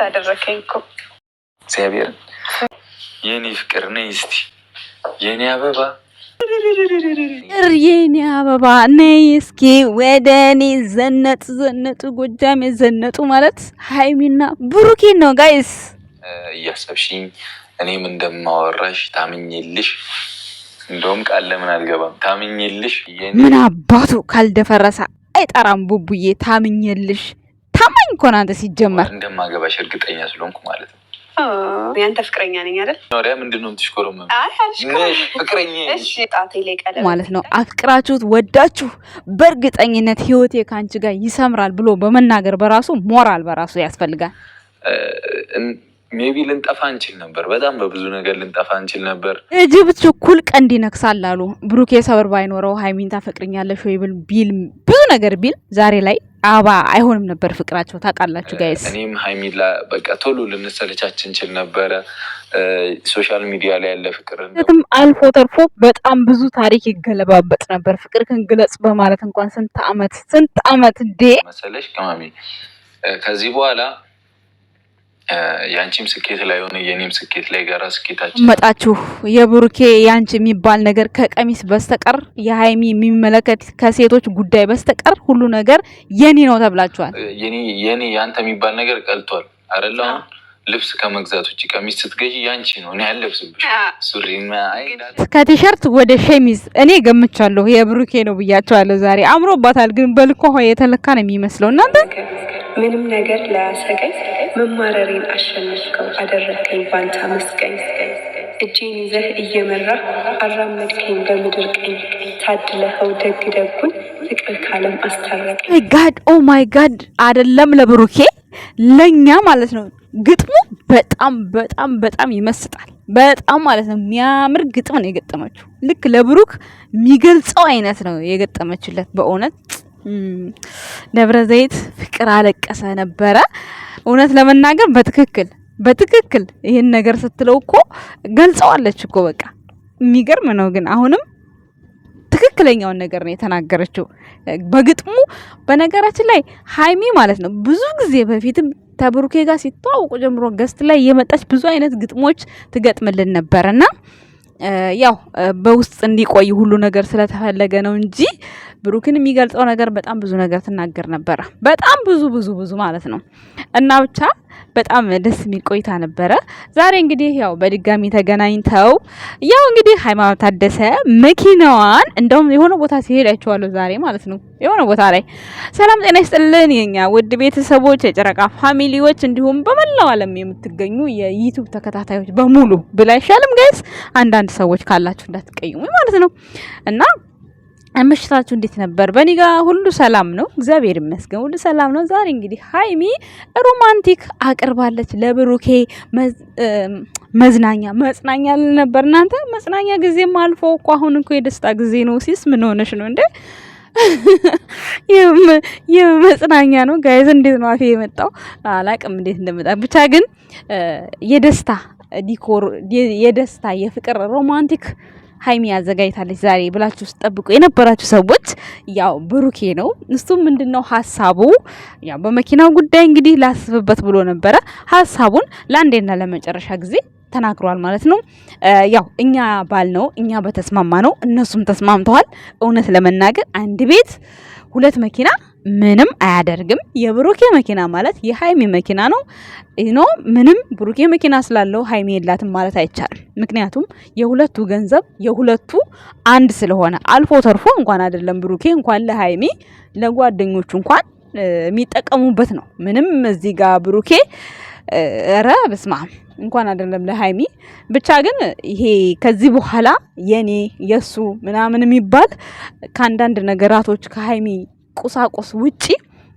አደረከኝ እኮ እግዚአብሔር። የኔ ፍቅር ነይ እስቲ የኔ አበባ የኔ አበባ ነይ እስኪ ወደኔ ዘነጡ ጎጃም የዘነጡ ማለት ሃይሚና ብሩኬ ነው ጋይስ። እያሰብሽኝ እኔም እንደማወራሽ ታምኝልሽ። እንደውም ቃል ለምን አልገባም ታምኝልሽ። ምን አባቱ ካልደፈረሰ አይጠራም ቡቡዬ። ታምኝልሽ ታማኝ እኮ ነው አንተ ሲጀመር። እንደማገባሽ እርግጠኛ ስለሆንኩ ማለት ነው። ያንተ ፍቅረኛ ነኝ አይደል? ኖሪያ ምንድነው የምትሽኮረመ? ፍቅረኛ ማለት ነው። አፍቅራችሁት ወዳችሁ በእርግጠኝነት ህይወቴ ካንቺ ጋር ይሰምራል ብሎ በመናገር በራሱ ሞራል በራሱ ያስፈልጋል። ሜቢ ልንጠፋ እንችል ነበር። በጣም በብዙ ነገር ልንጠፋ እንችል ነበር። እጅብ ችኩል ቀንድ ይነክሳል አሉ። ብሩኬ ሰብር ባይኖረው ሃይሚን ታፈቅርኛለሽ ወይ ቢል ብዙ ነገር ቢል ዛሬ ላይ አባ አይሆንም ነበር ፍቅራቸው። ታውቃላችሁ ጋይስ። እኔም ሃይሚላ በቃ ቶሎ ልንሰለቻችን እንችል ነበረ። ሶሻል ሚዲያ ላይ ያለ ፍቅር አልፎ ተርፎ በጣም ብዙ ታሪክ ይገለባበጥ ነበር። ፍቅር ግለጽ በማለት እንኳን ስንት አመት እንዴ መሰለሽ ከማሚ ከዚህ በኋላ ያንቺም ስኬት ላይ ሆነ የኔም ስኬት ላይ ጋራ ስኬታችን መጣችሁ። የብሩኬ ያንቺ የሚባል ነገር ከቀሚስ በስተቀር የሃይሚ የሚመለከት ከሴቶች ጉዳይ በስተቀር ሁሉ ነገር የኔ ነው ተብላችኋል። የኔ ያንተ የሚባል ነገር ቀልቷል አይደል? አሁን ልብስ ከመግዛት ውጪ ቀሚስ ስትገዢ ያንቺ ነው። እኔ አልለብስብሽ ሱሪና ከቲሸርት ወደ ሸሚዝ እኔ ገምቻለሁ የብሩኬ ነው ብያቸዋለሁ። ዛሬ አምሮባታል፣ ግን በልኮ የተለካ ነው የሚመስለው እናንተ። ምንም ነገር ላያሰገኝ መማረሬን አሸነፍከው አደረከኝ ባንታ መስገኝ። እጄን ይዘህ እየመራህ አራመድከኝ በምድር ቀኝ። ታድለኸው ደግ ደጉን ፍቅር ካለም አስታረቀኝ። ማይ ጋድ ኦ ማይ ጋድ። አይደለም ለብሩኬ ለኛ ማለት ነው። ግጥሙ በጣም በጣም በጣም ይመስጣል። በጣም ማለት ነው የሚያምር ግጥም ነው የገጠመችው። ልክ ለብሩክ የሚገልጸው አይነት ነው የገጠመችለት በእውነት ደብረ ዘይት ፍቅር አለቀሰ ነበረ። እውነት ለመናገር በትክክል ይሄን ነገር ስትለው እኮ ገልጸዋለች እኮ በቃ የሚገርም ነው። ግን አሁንም ትክክለኛውን ነገር ነው የተናገረችው በግጥሙ። በነገራችን ላይ ሃይሚ ማለት ነው ብዙ ጊዜ በፊትም ተብሩኬ ጋር ሲተዋወቁ ጀምሮ ገስት ላይ የመጣች ብዙ አይነት ግጥሞች ትገጥምልን ነበርና ያው በውስጥ እንዲቆይ ሁሉ ነገር ስለተፈለገ ነው እንጂ ብሩክን የሚገልጸው ነገር በጣም ብዙ ነገር ትናገር ነበረ። በጣም ብዙ ማለት ነው። እና ብቻ በጣም ደስ የሚል ቆይታ ነበረ። ዛሬ እንግዲህ ያው በድጋሚ ተገናኝተው ያው እንግዲህ ሃይማኖት ታደሰ መኪናዋን እንደውም የሆነ ቦታ ሲሄድ አይቼዋለሁ ዛሬ ማለት ነው። የሆነ ቦታ ላይ ሰላም ጤና ይስጥልን የኛ ውድ ቤተሰቦች፣ የጨረቃ ፋሚሊዎች እንዲሁም በመላው ዓለም የምትገኙ የዩቲዩብ ተከታታዮች በሙሉ ብላ ይሻልም ጋይስ አንዳንድ ሰዎች ካላችሁ እንዳትቀይሙ ማለት ነው። እና ምሽታችሁ እንዴት ነበር? በእኔ ጋር ሁሉ ሰላም ነው፣ እግዚአብሔር ይመስገን ሁሉ ሰላም ነው። ዛሬ እንግዲህ ሃይሚ ሮማንቲክ አቅርባለች ለብሩኬ መጽናኛ ነበር። እናንተ መጽናኛ ጊዜም አልፎ እኮ አሁን እኮ የደስታ ጊዜ ነው። ሲስ ምን ሆነሽ ነው እንዴ? የመጽናኛ ነው ጋይዝ። እንዴት ነው አፌ የመጣው አላቅም እንዴት እንደመጣ ብቻ ግን የደስታ ዲኮር የደስታ የፍቅር ሮማንቲክ ሃይሚ አዘጋጅታለች ዛሬ ብላችሁ ተጠብቁ የነበራችሁ ሰዎች ያው ብሩኬ ነው። እሱም ምንድነው ሐሳቡ ያው በመኪናው ጉዳይ እንግዲህ ላስብበት ብሎ ነበረ። ሐሳቡን ለአንዴና ለመጨረሻ ጊዜ ተናግሯል ማለት ነው። ያው እኛ ባልነው እኛ በተስማማ ነው እነሱም ተስማምተዋል። እውነት ለመናገር አንድ ቤት ሁለት መኪና ምንም አያደርግም። የብሩኬ መኪና ማለት የሃይሚ መኪና ነው። ምንም ብሩኬ መኪና ስላለው ሃይሚ የላትም ማለት አይቻልም። ምክንያቱም የሁለቱ ገንዘብ የሁለቱ አንድ ስለሆነ አልፎ ተርፎ እንኳን አይደለም ብሩኬ እንኳን ለሃይሚ ለጓደኞቹ እንኳን የሚጠቀሙበት ነው። ምንም እዚህ ጋር ብሩኬ ኧረ በስመ አብ እንኳን አይደለም ለሃይሚ ብቻ ግን ይሄ ከዚህ በኋላ የኔ የሱ ምናምን የሚባል ከአንዳንድ ነገራቶች ከሃይሚ ቁሳቁስ ውጪ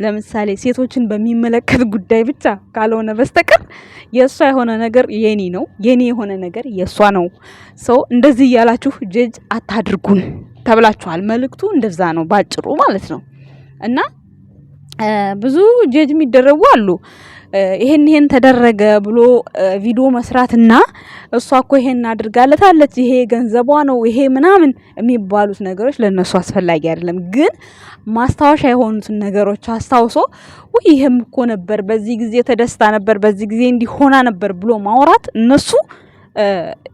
ለምሳሌ ሴቶችን በሚመለከት ጉዳይ ብቻ ካልሆነ በስተቀር የሷ የሆነ ነገር የኔ ነው፣ የኔ የሆነ ነገር የሷ ነው። ሰው እንደዚህ እያላችሁ ጀጅ አታድርጉን ተብላችኋል። መልእክቱ እንደዛ ነው ባጭሩ ማለት ነው። እና ብዙ ጀጅ የሚደረጉ አሉ። ይሄን ተደረገ ብሎ ቪዲዮ መስራትና እሷ እኮ ይሄን አድርጋለታለች ይሄ ገንዘቧ ነው ይሄ ምናምን የሚባሉት ነገሮች ለነሱ አስፈላጊ አይደለም። ግን ማስታወሻ የሆኑትን ነገሮች አስታውሶ ወይ ይሄም እኮ ነበር በዚህ ጊዜ ተደስታ ነበር በዚህ ጊዜ እንዲሆና ነበር ብሎ ማውራት እነሱ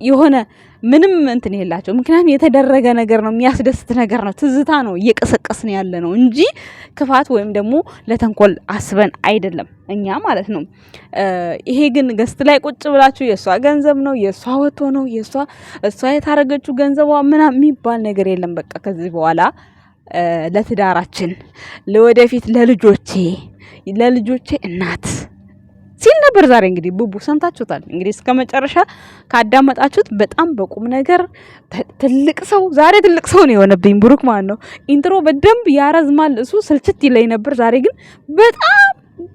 የሆነ ምንም እንትን የላቸው። ምክንያቱም የተደረገ ነገር ነው የሚያስደስት ነገር ነው ትዝታ ነው እየቀሰቀስን ያለ ነው እንጂ ክፋት ወይም ደግሞ ለተንኮል አስበን አይደለም እኛ ማለት ነው። ይሄ ግን ገስት ላይ ቁጭ ብላችሁ የሷ ገንዘብ ነው የሷ ወጥቶ ነው እሷ የታረገችው ገንዘቧ ምናምን የሚባል ነገር የለም። በቃ ከዚህ በኋላ ለትዳራችን ለወደፊት ለልጆቼ እናት ሲል ነበር ዛሬ። እንግዲህ ቡቡ ሰምታችሁታል። እንግዲህ እስከ መጨረሻ ካዳመጣችሁት በጣም በቁም ነገር ትልቅ ሰው ዛሬ ትልቅ ሰው ነው የሆነብኝ ብሩክ ማለት ነው። ኢንትሮ በደንብ ያረዝማል እሱ ስልችት ይለኝ ነበር። ዛሬ ግን በጣም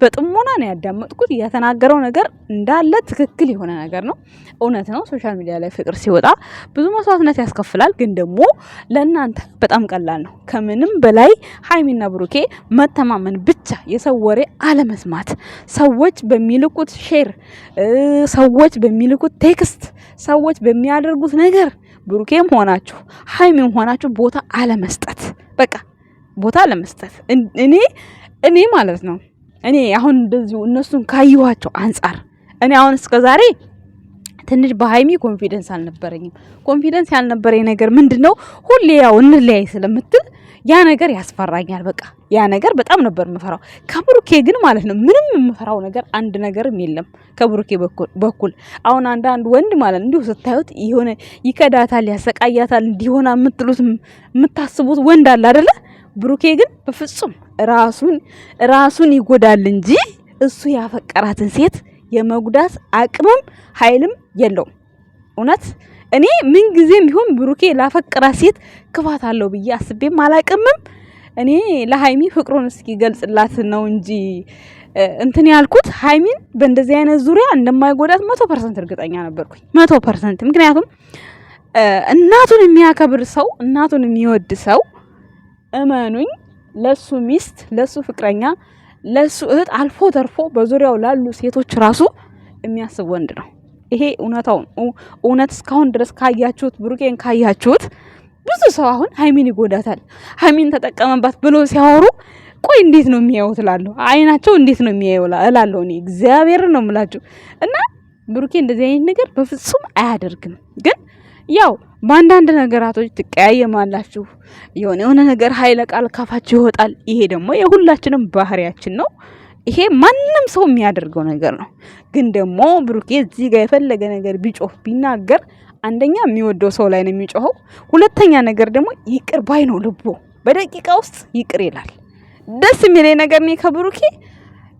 በጥሞና ነው ያዳመጥኩት። የተናገረው ነገር እንዳለ ትክክል የሆነ ነገር ነው። እውነት ነው። ሶሻል ሚዲያ ላይ ፍቅር ሲወጣ ብዙ መስዋዕትነት ያስከፍላል። ግን ደግሞ ለእናንተ በጣም ቀላል ነው። ከምንም በላይ ሀይሚና ብሩኬ መተማመን ብቻ፣ የሰው ወሬ አለመስማት፣ ሰዎች በሚልኩት ሼር፣ ሰዎች በሚልኩት ቴክስት፣ ሰዎች በሚያደርጉት ነገር ብሩኬም ሆናችሁ ሀይሚም ሆናችሁ ቦታ አለመስጠት። በቃ ቦታ አለመስጠት። እኔ ማለት ነው እኔ አሁን እንደዚሁ እነሱን ካየኋቸው አንጻር እኔ አሁን እስከዛሬ ትንሽ በሀይሚ ኮንፊደንስ አልነበረኝም። ኮንፊደንስ ያልነበረኝ ነገር ምንድነው? ሁሌ ያው እንለያይ ስለምትል ያ ነገር ያስፈራኛል። በቃ ያ ነገር በጣም ነበር የምፈራው። ከብሩኬ ግን ማለት ነው ምንም የምፈራው ነገር አንድ ነገርም የለም ከብሩኬ በኩል። አሁን አንዳንድ ወንድ ማለት እንዲሁ ስታዩት የሆነ ይከዳታል፣ ያሰቃያታል እንዲሆና የምታስቡት ወንድ አለ አይደለ? ብሩኬ ግን በፍጹም ራሱን ይጎዳል እንጂ እሱ ያፈቀራትን ሴት የመጉዳት አቅምም ኃይልም የለውም። እውነት እኔ ምን ጊዜም ቢሆን ብሩኬ ላፈቀራት ሴት ክፋት አለው ብዬ አስቤም አላቅምም። እኔ ለሀይሚ ፍቅሩን እስኪ ገልጽላት ነው እንጂ እንትን ያልኩት ሀይሚን በእንደዚህ አይነት ዙሪያ እንደማይጎዳት 100% እርግጠኛ ነበርኩኝ። 100%። ምክንያቱም እናቱን የሚያከብር ሰው፣ እናቱን የሚወድ ሰው እመኑኝ ለሱ ሚስት፣ ለሱ ፍቅረኛ፣ ለሱ እህት አልፎ ተርፎ በዙሪያው ላሉ ሴቶች ራሱ የሚያስብ ወንድ ነው። ይሄ እውነት እስካሁን ድረስ ካያችሁት፣ ብሩኬን ካያችሁት ብዙ ሰው አሁን ሀይሚን ይጎዳታል፣ ሀይሚን ተጠቀመባት ብሎ ሲያወሩ ቆይ እንዴት ነው የሚያዩት እላለሁ። አይናቸው እንዴት ነው የሚያዩ እላለሁ። እኔ እግዚአብሔርን ነው የምላችሁ። እና ብሩኬ እንደዚህ አይነት ነገር በፍጹም አያደርግም። ግን ያው በአንዳንድ ነገራቶች ትቀያየማላችሁ። የሆነ ነገር ኃይለ ቃል ካፋችሁ ይወጣል። ይሄ ደግሞ የሁላችንም ባህሪያችን ነው። ይሄ ማንም ሰው የሚያደርገው ነገር ነው። ግን ደግሞ ብሩኬ እዚህ ጋር የፈለገ ነገር ቢጮህ ቢናገር አንደኛ የሚወደው ሰው ላይ ነው የሚጮኸው። ሁለተኛ ነገር ደግሞ ይቅር ባይ ነው ልቦ። በደቂቃ ውስጥ ይቅር ይላል። ደስ የሚለኝ ነገር ነው ከብሩኬ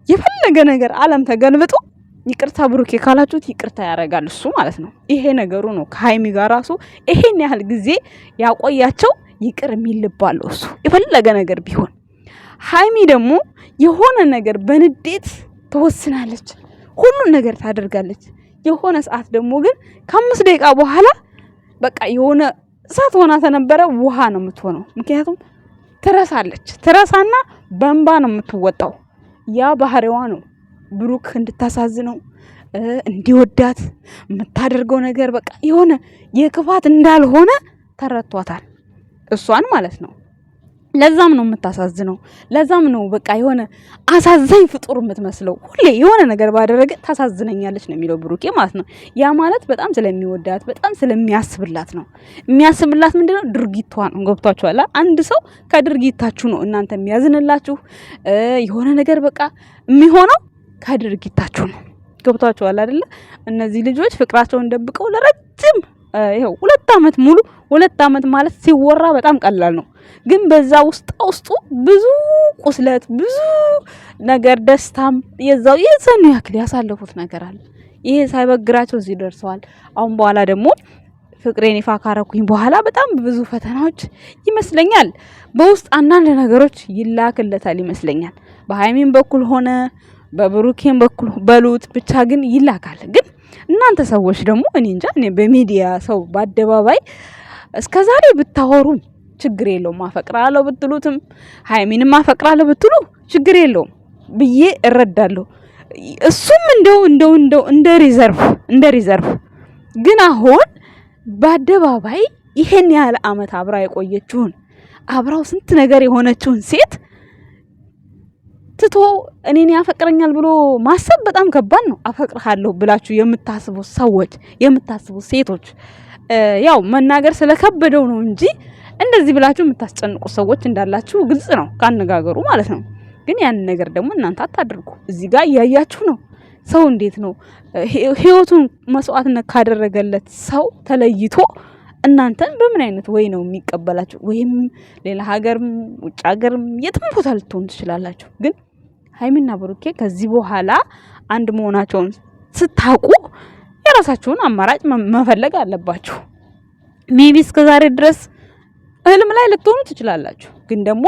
የፈለገ ነገር ዓለም ተገልብጦ ይቅርታ ብሩኬ ካላችሁት ይቅርታ ያደርጋል እሱ ማለት ነው። ይሄ ነገሩ ነው። ከሀይሚ ጋር ራሱ ይሄን ያህል ጊዜ ያቆያቸው ይቅር የሚልባለው እሱ የፈለገ ነገር ቢሆን። ሀይሚ ደግሞ የሆነ ነገር በንዴት ተወስናለች፣ ሁሉን ነገር ታደርጋለች። የሆነ ሰዓት ደግሞ ግን ከ5 ደቂቃ በኋላ በቃ የሆነ እሳት ሆና ተነበረ ውሃ ነው የምትሆነው። ምክንያቱም ትረሳና በእንባ ነው የምትወጣው። ያ ባህሪዋ ነው። ብሩክ እንድታሳዝነው እንዲወዳት የምታደርገው ነገር በቃ የሆነ የክፋት እንዳልሆነ ተረቷታል፣ እሷን ማለት ነው። ለዛም ነው የምታሳዝነው። ለዛም ነው በቃ የሆነ አሳዛኝ ፍጡር የምትመስለው። ሁሌ የሆነ ነገር ባደረገ ታሳዝነኛለች ነው የሚለው ብሩኬ ማለት ነው። ያ ማለት በጣም ስለሚወዳት በጣም ስለሚያስብላት ነው። የሚያስብላት ምንድነው? ድርጊቷ ነው። ገብቷችኋል? አንድ ሰው ከድርጊታችሁ ነው እናንተ የሚያዝንላችሁ። የሆነ ነገር በቃ የሚሆነው ከድርጊታችሁ ነው። ገብቷችኋል አይደለ? እነዚህ ልጆች ፍቅራቸውን ደብቀው ለረጅም ይሄው 2 ዓመት ሙሉ 2 ዓመት ማለት ሲወራ በጣም ቀላል ነው። ግን በዛ ውስጡ ብዙ ቁስለት፣ ብዙ ነገር፣ ደስታም የዛው የዘኑ ያክል ያሳለፉት ነገር አለ። ይሄ ሳይበግራቸው እዚህ ደርሰዋል። አሁን በኋላ ደግሞ ፍቅሬን ይፋ ካረኩኝ በኋላ በጣም ብዙ ፈተናዎች ይመስለኛል በውስጥ አንዳንድ ነገሮች ይላክለታል ይመስለኛል። በሀይሚን በኩል ሆነ በብሩኬን በኩል በሉት ብቻ ግን ይላካል። ግን እናንተ ሰዎች ደግሞ እኔ እንጃ፣ እኔ በሚዲያ ሰው በአደባባይ እስከዛሬ ብታወሩም ችግር የለውም፣ አፈቅራለሁ ብትሉትም ሀይሚንም አፈቅራለሁ ብትሉ ችግር የለውም ብዬ እረዳለሁ። እሱም እንደው እንደ ሪዘርቭ ግን አሁን በአደባባይ ይሄን ያህል አመት አብራ የቆየችውን አብራው ስንት ነገር የሆነችውን ሴት ትቶ እኔን ያፈቅረኛል ብሎ ማሰብ በጣም ከባድ ነው። አፈቅርሃለሁ ብላችሁ የምታስቡ ሰዎች የምታስቡ ሴቶች ያው መናገር ስለከበደው ነው እንጂ እንደዚህ ብላችሁ የምታስጨንቁ ሰዎች እንዳላችሁ ግልጽ ነው ካነጋገሩ ማለት ነው። ግን ያን ነገር ደግሞ እናንተ አታድርጉ። እዚህ ጋር እያያችሁ ነው። ሰው እንዴት ነው ህይወቱን መስዋዕትነት ካደረገለት ሰው ተለይቶ እናንተን በምን አይነት ወይ ነው የሚቀበላችሁ? ወይም ሌላ ሀገርም ውጭ ሀገርም የትም ቦታ ልትሆኑ ትችላላችሁ። ግን ሀይሚና ብሩኬ ከዚህ በኋላ አንድ መሆናቸውን ስታውቁ የራሳችሁን አማራጭ መፈለግ አለባችሁ። ሜቢ እስከዛሬ ድረስ ህልም ላይ ልትሆኑ ትችላላችሁ። ግን ደግሞ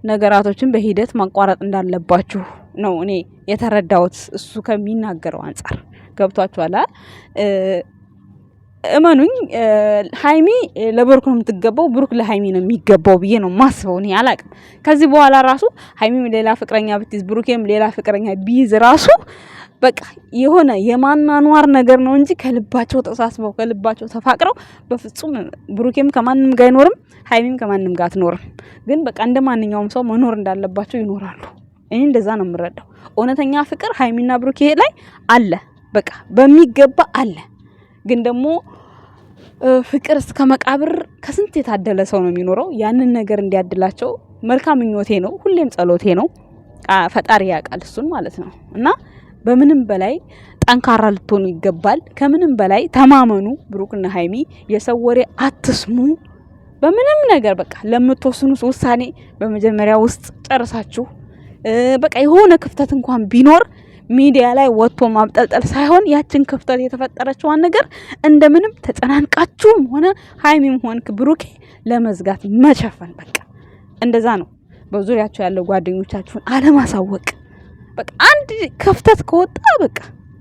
ነገራቶችን በሂደት ማቋረጥ እንዳለባችሁ ነው እኔ የተረዳሁት እሱ ከሚናገረው አንፃር። ገብቷችኋል? እመኑኝ ሀይሚ ለብሩክ ነው የምትገባው፣ ብሩክ ለሀይሚ ነው የሚገባው ብዬ ነው ማስበው። እኔ አላቅም። ከዚህ በኋላ ራሱ ሀይሚም ሌላ ፍቅረኛ ብትይዝ ብሩኬም ሌላ ፍቅረኛ ቢይዝ ራሱ በቃ የሆነ የማናኗር ነገር ነው እንጂ ከልባቸው ተሳስበው ከልባቸው ተፋቅረው በፍጹም ብሩኬም ከማንም ጋር አይኖርም፣ ሀይሚም ከማንም ጋር አትኖርም። ግን በቃ እንደ ማንኛውም ሰው መኖር እንዳለባቸው ይኖራሉ። እኔ እንደዛ ነው የምረዳው። እውነተኛ ፍቅር ሀይሚና ብሩኬ ላይ አለ፣ በቃ በሚገባ አለ። ግን ደግሞ ፍቅር እስከ መቃብር ከስንት የታደለ ሰው ነው የሚኖረው። ያንን ነገር እንዲያድላቸው መልካም ምኞቴ ነው፣ ሁሌም ጸሎቴ ነው። ፈጣሪ ያውቃል እሱን ማለት ነው። እና በምንም በላይ ጠንካራ ልትሆኑ ይገባል። ከምንም በላይ ተማመኑ። ብሩክና ሀይሚ የሰው ወሬ አትስሙ። በምንም ነገር በቃ ለምትወስኑት ውሳኔ በመጀመሪያ ውስጥ ጨርሳችሁ በቃ የሆነ ክፍተት እንኳን ቢኖር ሚዲያ ላይ ወጥቶ ማብጠልጠል ሳይሆን ያችን ክፍተት የተፈጠረችዋን ነገር እንደምንም ተጨናንቃችሁም ሆነ ሀይሚም ሆንክ ብሩኬ ለመዝጋት መሸፈን፣ በቃ እንደዛ ነው። በዙሪያችሁ ያለው ጓደኞቻችሁን አለማሳወቅ። በቃ አንድ ክፍተት ከወጣ በቃ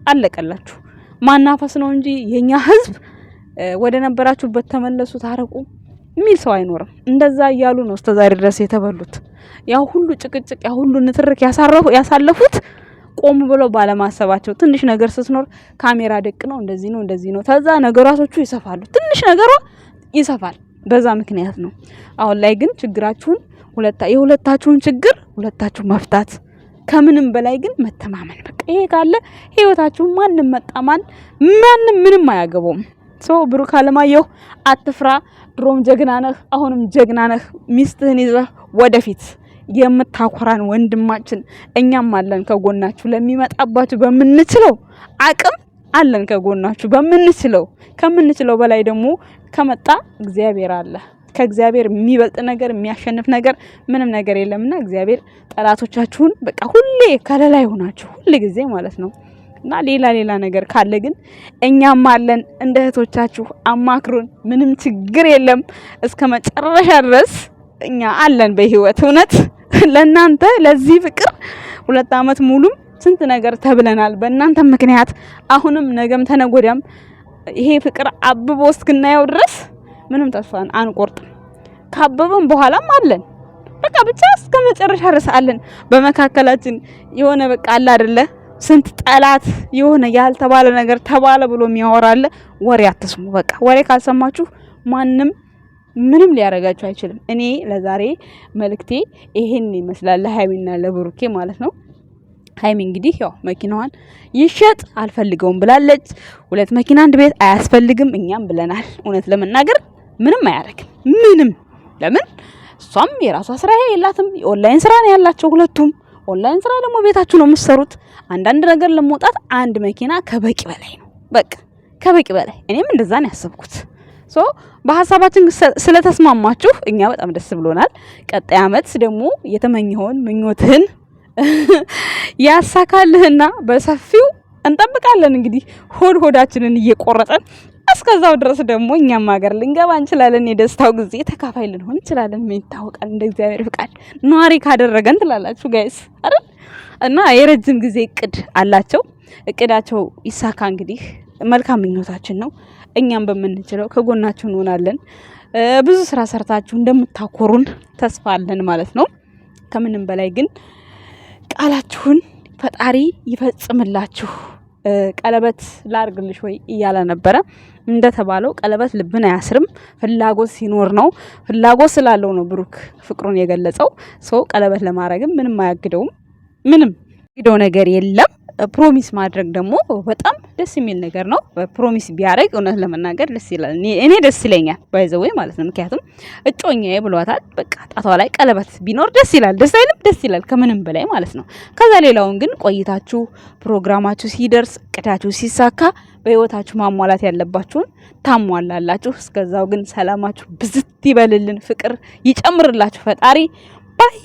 አለቀላችሁ። ማናፈስ ነው እንጂ የኛ ህዝብ ወደ ነበራችሁበት ተመለሱ ታረቁ የሚል ሰው አይኖርም። እንደዛ እያሉ ነው እስከዛሬ ድረስ የተበሉት። ያው ሁሉ ጭቅጭቅ ያው ሁሉ ንትርክ ያሳለፉት ቆም ብሎ ባለማሰባቸው። ትንሽ ነገር ስትኖር ካሜራ ደቅ ነው እንደዚህ ነው ተዛ ነገራቶቹ ይሰፋሉ። ትንሽ ነገሯ ይሰፋል። በዛ ምክንያት ነው። አሁን ላይ ግን ችግራችሁን የሁለታችሁን ችግር ሁለታችሁ መፍታት፣ ከምንም በላይ ግን መተማመን። በቃ ይሄ ካለ ህይወታችሁ ማንም መጣማን ማንም ምንም አያገባውም። ብሩክ አለማየሁ አትፍራ። ድሮም ጀግና ነህ፣ አሁንም ጀግና ነህ። ሚስትህን ይዘህ ወደፊት የምታኮራን ወንድማችን እኛም አለን ከጎናችሁ። ለሚመጣባችሁ በምንችለው አቅም አለን ከጎናችሁ በምንችለው። ከምንችለው በላይ ደግሞ ከመጣ እግዚአብሔር አለ። ከእግዚአብሔር የሚበልጥ ነገር የሚያሸንፍ ነገር ምንም ነገር የለምና እግዚአብሔር ጠላቶቻችሁን በቃ ሁሌ ከለላ ይሆናችሁ ሁሉ ጊዜ ማለት ነው። እና ሌላ ነገር ካለ ግን እኛም አለን እንደ እህቶቻችሁ አማክሩን። ምንም ችግር የለም። እስከ መጨረሻ ድረስ እኛ አለን በህይወት። እውነት ለእናንተ ለዚህ ፍቅር 2 አመት ሙሉም ስንት ነገር ተብለናል በእናንተ ምክንያት። አሁንም ነገም ተነጎዳም ይሄ ፍቅር አብቦ እስክናየው ድረስ ምንም ተስፋ አንቆርጥም። ካበበም በኋላም አለን። በቃ ብቻ እስከ መጨረሻ ድረስ አለን። በመካከላችን የሆነ በቃ አለ አይደለ ስንት ጠላት የሆነ ያልተባለ ነገር ተባለ ብሎ የሚያወራለ። ወሬ አትስሙ። በቃ ወሬ ካልሰማችሁ ማንም ምንም ሊያረጋችሁ አይችልም። እኔ ለዛሬ መልእክቴ ይሄን ይመስላል፣ ለሀይሚና ለብሩኬ ማለት ነው። ሀይሚ እንግዲህ ያው መኪናዋን ይሸጥ አልፈልገውም ብላለች። 2 መኪና 1 ቤት አያስፈልግም እኛም ብለናል። እውነት ለመናገር ምንም አያረግም። ምንም ለምን እሷም የራሷ ስራ የላትም። የኦንላይን ስራ ነው ያላቸው ሁለቱም። ኦንላይን ስራ ደግሞ ቤታችሁ ነው የምትሰሩት። አንዳንድ ነገር ለመውጣት 1 መኪና ከበቂ በላይ ነው። በቃ ከበቂ በላይ። እኔም እንደዛ ነው ያሰብኩት። በሐሳባችን ስለተስማማችሁ እኛ በጣም ደስ ብሎናል። ቀጣይ አመት ደግሞ የተመኘውን ምኞትህን ያሳካልህና በሰፊው እንጠብቃለን። እንግዲህ ሆዳችንን እየቆረጠን እስከዛው ድረስ ደግሞ እኛም ሀገር ልንገባ እንችላለን። የደስታው ጊዜ ተካፋይ ልንሆን እንችላለን። ምን ይታወቃል? እንደ እግዚአብሔር ፍቃድ ነዋሪ ካደረገን ትላላችሁ ጋይስ አይደል? እና የረጅም ጊዜ እቅድ አላቸው። እቅዳቸው ይሳካ እንግዲህ መልካም ምኞታችን ነው። እኛም በምንችለው ከጎናችሁ እንሆናለን። ብዙ ስራ ሰርታችሁ እንደምታኮሩን ተስፋ አለን ማለት ነው። ከምንም በላይ ግን ቃላችሁን ፈጣሪ ይፈጽምላችሁ። ቀለበት ላርግልሽ ወይ እያለ ነበረ። እንደተባለው ቀለበት ልብን አያስርም፣ ፍላጎት ሲኖር ነው። ፍላጎት ስላለው ነው ብሩክ ፍቅሩን የገለጸው። ሰው ቀለበት ለማድረግም ምንም አያግደውም። ምንም ግደው ነገር የለም። ፕሮሚስ ማድረግ ደግሞ በጣም ደስ የሚል ነገር ነው። ፕሮሚስ ቢያደርግ እውነት ለመናገር ደስ ይላል። እኔ ደስ ይለኛል ባይዘው ማለት ነው። ምክንያቱም እጮኛዬ ብሏታል። በቃ ጣቷ ላይ ቀለበት ቢኖር ደስ ይላል። ደስ አይልም? ደስ ይላል ከምንም በላይ ማለት ነው። ከዛ ሌላውን ግን ቆይታችሁ ፕሮግራማችሁ ሲደርስ እቅዳችሁ ሲሳካ በህይወታችሁ ማሟላት ያለባችሁን ታሟላላችሁ። እስከዛው ግን ሰላማችሁ ብዝት ይበልልን፣ ፍቅር ይጨምርላችሁ ፈጣሪ ባይ